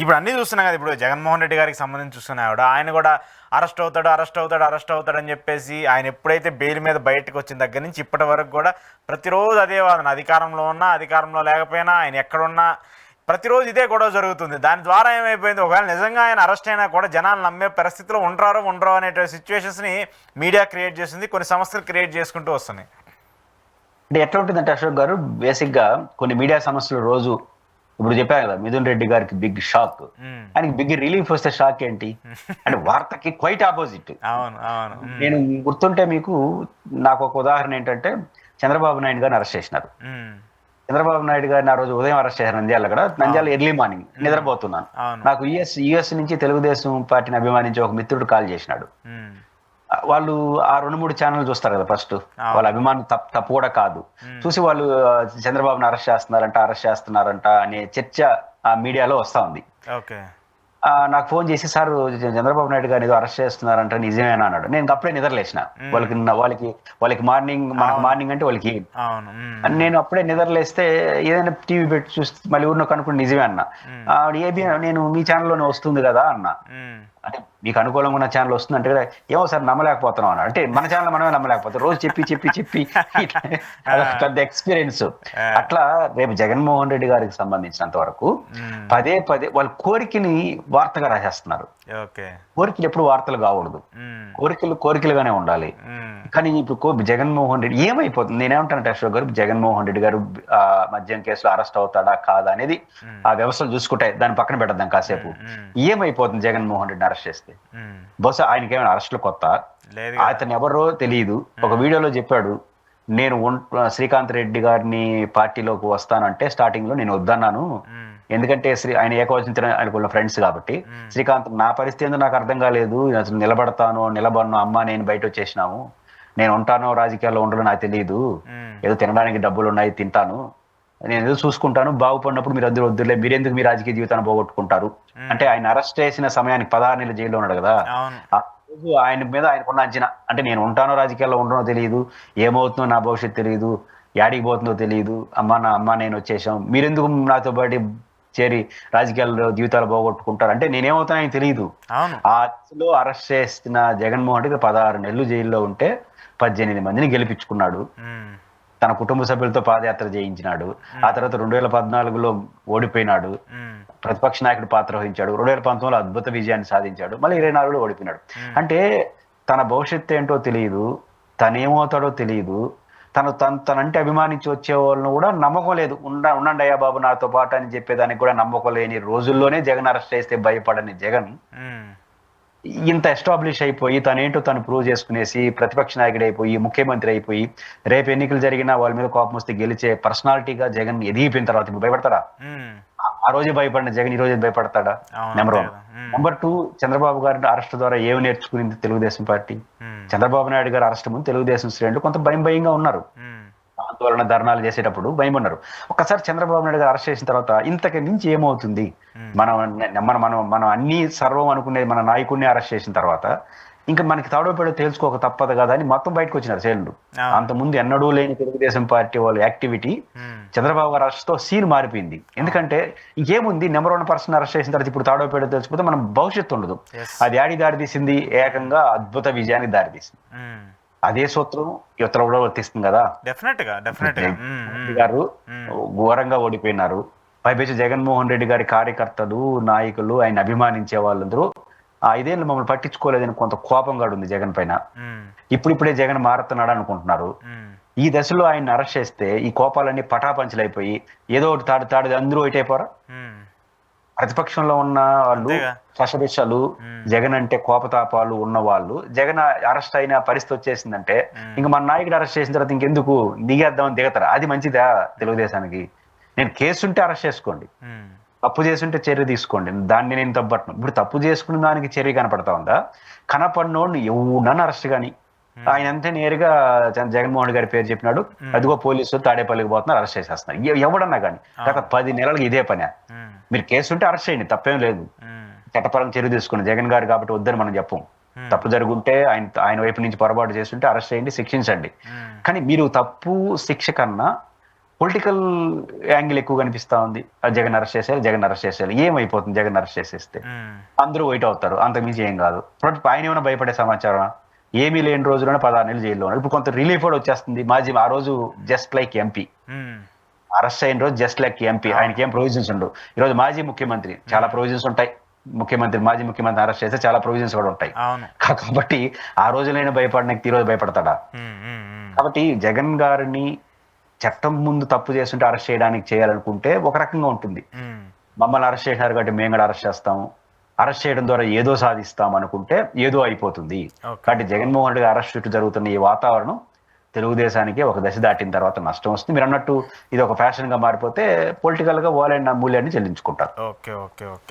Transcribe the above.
ఇప్పుడు అన్నీ చూస్తున్నాం కదా. ఇప్పుడు జగన్మోహన్ రెడ్డి గారికి సంబంధించి చూస్తున్నా కూడా ఆయన కూడా అరెస్ట్ అవుతాడని చెప్పేసి ఆయన ఎప్పుడైతే బెయిల్ మీద బయటకు వచ్చిన దగ్గర నుంచి ఇప్పటి వరకు కూడా ప్రతిరోజు అదే వాదన. అధికారంలో ఉన్నా అధికారంలో లేకపోయినా ఆయన ఎక్కడున్నా ప్రతిరోజు ఇదే గొడవ జరుగుతుంది. దాని ద్వారా ఏమైపోయింది, ఒకవేళ నిజంగా ఆయన అరెస్ట్ అయినా కూడా జనాలు నమ్మే పరిస్థితిలో ఉండరో అనే సిచ్యువేషన్స్ని మీడియా క్రియేట్ చేసింది, కొన్ని సంస్థలు క్రియేట్ చేసుకుంటూ వస్తున్నాయి. అంటే ఎట్లా ఉంటుందంటే అశోక్ గారు, బేసిక్గా కొన్ని మీడియా సమస్యలు రోజు ఇప్పుడు చెప్పాను కదా, మిథున్ రెడ్డి గారికి బిగ్ షాక్, ఆయనకి బిగ్ రిలీఫ్ వస్తే షాక్ ఏంటి అంటే వార్తకి క్వైట్ ఆపోజిట్. అవును అవును. నేను గుర్తుంటే మీకు, నాకు ఒక ఉదాహరణ ఏంటంటే, చంద్రబాబు నాయుడు గారిని అరెస్ట్ చేసినారు. చంద్రబాబు నాయుడు గారిని ఆ రోజు ఉదయం అరెస్ట్ చేశారు నంద్యాల. అక్కడ నంద్యాల ఎర్లీ మార్నింగ్ నిద్రపోతున్నాను. నాకు యుఎస్ నుంచి తెలుగుదేశం పార్టీని అభిమానించి ఒక మిత్రుడు కాల్ చేసినాడు. వాళ్ళు ఆ 2-3 ఛానల్ చూస్తారు కదా ఫస్ట్, వాళ్ళ అభిమానులు తప్పు కూడా కాదు, చూసి వాళ్ళు చంద్రబాబుని అరెస్ట్ చేస్తున్నారంట అనే చర్చ ఆ మీడియాలో వస్తా ఉంది. నాకు ఫోన్ చేసి, సార్ చంద్రబాబు నాయుడు గారిని ఏదో అరెస్ట్ చేస్తున్నారంట, నిజమేనా అన్నాడు. నేను అప్పుడే నిద్రలేసిన. వాళ్ళకి మార్నింగ్ అంటే వాళ్ళకి నేను అప్పుడే నిద్రలేస్తే ఏదైనా టీవీ పెట్టి చూస్తే మళ్ళీ ఊరిలో కనుక్కుని నిజమే అన్నా. ఏబీ నేను మీ ఛానల్లోనే వస్తుంది కదా అన్నా. అంటే మీకు అనుకూలంగా ఉన్న ఛానల్ వస్తుంది అంటే కదా, ఏమో సార్ నమ్మలేకపోతున్నాం అన్నాడు. అంటే మన ఛానల్ మనమే నమ్మలేకపోతాం, రోజు చెప్పి పెద్ద ఎక్స్పీరియన్స్. అట్లా రేపు జగన్మోహన్ రెడ్డి గారికి సంబంధించినంత వరకు పదే వాళ్ళ కోరికని వార్తగా రాసేస్తున్నారు. కోరికలు ఎప్పుడు వార్తలు కాకూడదు, కోరికలుగానే ఉండాలి. కానీ ఇప్పుడు జగన్మోహన్ రెడ్డి ఏమైపోతుంది, నేనేమంటానంటే అశోక్ గారు, జగన్మోహన్ రెడ్డి గారు మద్యం కేసులో అరెస్ట్ అవుతాడా కాదా అనేది ఆ వ్యవస్థలు చూసుకుంటాయి, దాన్ని పక్కన పెట్టద్దాం కాసేపు. ఏమైపోతుంది జగన్మోహన్ రెడ్డిని అరెస్ట్ చేస్తే? బహుశా ఆయనకి ఏమైనా అరెస్టులు కొత్త, అతను ఎవరో తెలియదు. ఒక వీడియోలో చెప్పాడు, నేను శ్రీకాంత్ రెడ్డి గారిని పార్టీలోకి వస్తానంటే స్టార్టింగ్ లో నేను వద్దన్నాను, ఎందుకంటే ఆయన ఏకవచన ఆయనకున్న ఫ్రెండ్స్ కాబట్టి. శ్రీకాంత్, నా పరిస్థితి ఏందో నాకు అర్థం కాలేదు, అసలు నిలబడను అమ్మ నేను బయట వచ్చేసినాము, నేను ఉంటానో రాజకీయాల్లో ఉండడం నాకు తెలియదు, ఏదో తినడానికి డబ్బులు ఉన్నాయి తింటాను, నేను ఏదో చూసుకుంటాను, బాగుపడినప్పుడు మీరు అందరూ వద్దులే, మీరెందుకు మీ రాజకీయ జీవితాన్ని పోగొట్టుకుంటారు అంటే. ఆయన అరెస్ట్ చేసిన సమయానికి 16 నెలలు జైల్లో ఉన్నాడు కదా. ఆ రోజు ఆయన మీద ఆయనకున్న అంచనా, అంటే నేను ఉంటానో రాజకీయాల్లో ఉండనో తెలియదు, ఏమవుతుందో నా భవిష్యత్తు తెలియదు, యాడికి పోతుందో తెలియదు, అమ్మ నేను వచ్చేసాం, మీరెందుకు నాతో పాటు చేరి రాజకీయాల్లో జీవితాలు పోగొట్టుకుంటారు అంటే నేనేమవుతానో ఆయన తెలియదు. ఆ లో అరెస్ట్ చేసిన జగన్మోహన్ రెడ్డి 16 నెలలు జైల్లో ఉంటే 18 మందిని గెలిపించుకున్నాడు, తన కుటుంబ సభ్యులతో పాదయాత్ర చేయించినాడు. ఆ తర్వాత 2014లో ఓడిపోయినాడు, ప్రతిపక్ష నాయకుడు పాత్ర వహించాడు. 2019లో అద్భుత విజయాన్ని సాధించాడు, మళ్ళీ 24లో ఓడిపోయినాడు. అంటే తన భవిష్యత్తు ఏంటో తెలియదు, తనేమవుతాడో తెలియదు, తనంటే అభిమానించి వచ్చే వాళ్ళను కూడా నమ్మకం లేదు. ఉండండి అయ్యా బాబు నాతో పాటు అని చెప్పేదానికి కూడా నమ్మకం లేని రోజుల్లోనే జగన్ అరెస్ట్ చేస్తే భయపడని జగన్ ఇంత ఎస్టాబ్లిష్ అయిపోయి తనేంటో తను ప్రూవ్ చేసుకునేసి ప్రతిపక్ష నాయకుడు అయిపోయి ముఖ్యమంత్రి అయిపోయి రేపు ఎన్నికలు జరిగినా వాళ్ళ మీద కోపం వస్తే గెలిచే పర్సనాలిటీగా జగన్ ఎదిగిపోయిన తర్వాత ఇప్పుడు భయపడతాడా? ఆ రోజే భయపడిన జగన్ ఈ రోజే భయపడతాడా? నెంబర్ 1. నెంబర్ 2, చంద్రబాబు గారి అరెస్ట్ ద్వారా ఏమి నేర్చుకునింది తెలుగుదేశం పార్టీ? చంద్రబాబు నాయుడు గారు అరెస్ట్ ముందు తెలుగుదేశం శ్రేణులు కొంత భయంగా ఉన్నారు, ఆందోళన ధర్నాలు చేసేటప్పుడు భయం ఉన్నారు. ఒక్కసారి చంద్రబాబు నాయుడు గారు అరెస్ట్ చేసిన తర్వాత ఇంతకు మించి ఏమవుతుంది? మనం అన్ని సర్వం అనుకునేది మన నాయకుడిని అరెస్ట్ చేసిన తర్వాత ఇంకా మనకి తాడోపేడో తేల్చుకోక తప్పదు కదా అని మొత్తం బయటకు వచ్చినారు శ్రేణులు. అంతకుముందు ఎన్నడూ లేని తెలుగుదేశం పార్టీ వాళ్ళ యాక్టివిటీ చంద్రబాబు గారు అరెస్ట్ తో సీన్ మారిపోయింది. ఎందుకంటే ఇంకేముంది, నెంబర్ 1 పర్సన్ అరెస్ట్ చేసిన తర్వాత ఇప్పుడు తాడోపేడో తెలుసుకుంటే మనం భవిష్యత్తు ఉండదు. అది దారితీసింది ఏకంగా అద్భుత విజయానికి దారితీసింది. అదే సూత్రం యువతలో కూడా వర్తిస్తుంది కదా. గారు ఘోరంగా ఓడిపోయినారు. పైపేసి జగన్మోహన్ రెడ్డి గారి కార్యకర్తలు నాయకులు ఆయన అభిమానించే వాళ్ళందరూ 5 ఏళ్ళు మమ్మల్ని పట్టించుకోలేదని కొంత కోపంగా ఉంది జగన్ పైన. ఇప్పుడిప్పుడే జగన్ మారుతున్నాడు అనుకుంటున్నారు. ఈ దశలో ఆయన అరెస్ట్ చేస్తే ఈ కోపాలన్నీ పటాపంచలైపోయి ఏదో ఒకటి తాడు అందరూ ఒకటైపోరా? ప్రతిపక్షంలో ఉన్న వాళ్ళు కషబిషాలు, జగన్ అంటే కోపతాపాలు ఉన్న వాళ్ళు జగన్ అరెస్ట్ అయిన పరిస్థితి వచ్చేసిందంటే ఇంకా మన నాయకుడు అరెస్ట్ చేసిన తర్వాత ఇంకెందుకు దిగేద్దామని దిగతారా? అది మంచిదా తెలుగుదేశానికి? నేను కేసుంటే అరెస్ట్ చేసుకోండి, తప్పు చేసుంటే చర్య తీసుకోండి, దాన్ని నేను తప్పట్ను. ఇప్పుడు తప్పు చేసుకున్న దానికి చర్య కనపడతా ఉందా? కనపడినోడిని ఎవడన్నా అరెస్ట్ కానీ ఆయన అంతే నేరుగా జగన్మోహన్ గారి పేరు చెప్పినాడు, అదిగో పోలీసులు తాడేపల్లికి పోతున్నారు, అరెస్ట్ చేసేస్తున్నారు. ఎవడన్నా కానీ గత 10 నెలలకు ఇదే పని. మీరు కేసు ఉంటే అరెస్ట్ చేయండి, తప్పేం లేదు, చట్టపరంగా చర్య తీసుకోండి. జగన్ గారు కాబట్టి వద్దని మనం చెప్పం. తప్పు జరుగుంటే ఆయన వైపు నుంచి పొరపాటు చేస్తుంటే అరెస్ట్ చేయండి, శిక్షించండి. కానీ మీరు తప్పు శిక్ష కన్నా పొలిటికల్ యాంగిల్ ఎక్కువ కనిపిస్తా ఉంది. జగన్ అరెస్ట్ చేసేయాలి, జగన్ అరెస్ట్ చేసేయాలి. ఏమైపోతుంది జగన్ అరెస్ట్ చేసేస్తే? అందరూ వైట్ అవుతారు, అంతకుమించి ఏం కాదు. ఆయన ఏమైనా భయపడే సమాచారం ఏమీ లేని రోజులోనే 16 నెలలు జైల్లో ఉన్నారు. ఇప్పుడు కొంత రిలీఫ్ కూడా వచ్చేస్తుంది. ఆ రోజు జస్ట్ లైక్ ఎంపీ అరెస్ట్ అయిన రోజు జస్ట్ లైక్ ఎంపీ, ఆయనకి ఏం ప్రొవిజన్స్ ఉండవు. ఈరోజు మాజీ ముఖ్యమంత్రి చాలా ప్రొవిజన్స్ ఉంటాయి. మాజీ ముఖ్యమంత్రి అరెస్ట్ చేస్తే చాలా ప్రొవిజన్స్ కూడా ఉంటాయి. కాబట్టి ఆ రోజులైనా భయపడడానికి ఈ రోజు భయపడతాడా? కాబట్టి జగన్ గారిని చట్టం ముందు తప్పు చేస్తుంటే అరెస్ట్ చేయడానికి చేయాలనుకుంటే ఒక రకంగా ఉంటుంది. మమ్మల్ని అరెస్ట్ చేశారు కాబట్టి మేము కూడా అరెస్ట్ చేస్తాము, అరెస్ట్ చేయడం ద్వారా ఏదో సాధిస్తాం అనుకుంటే ఏదో అయిపోతుంది. కాబట్టి జగన్మోహన్ రెడ్డి అరెస్ట్ చుట్టూ జరుగుతున్న ఈ వాతావరణం తెలుగుదేశానికి ఒక దశ దాటిన తర్వాత నష్టం వస్తుంది. మీరు అన్నట్టు ఇది ఒక ఫ్యాషన్ గా మారిపోతే పొలిటికల్ గా మూల్యాన్ని చెల్లించుకుంటారు. Okay okay okay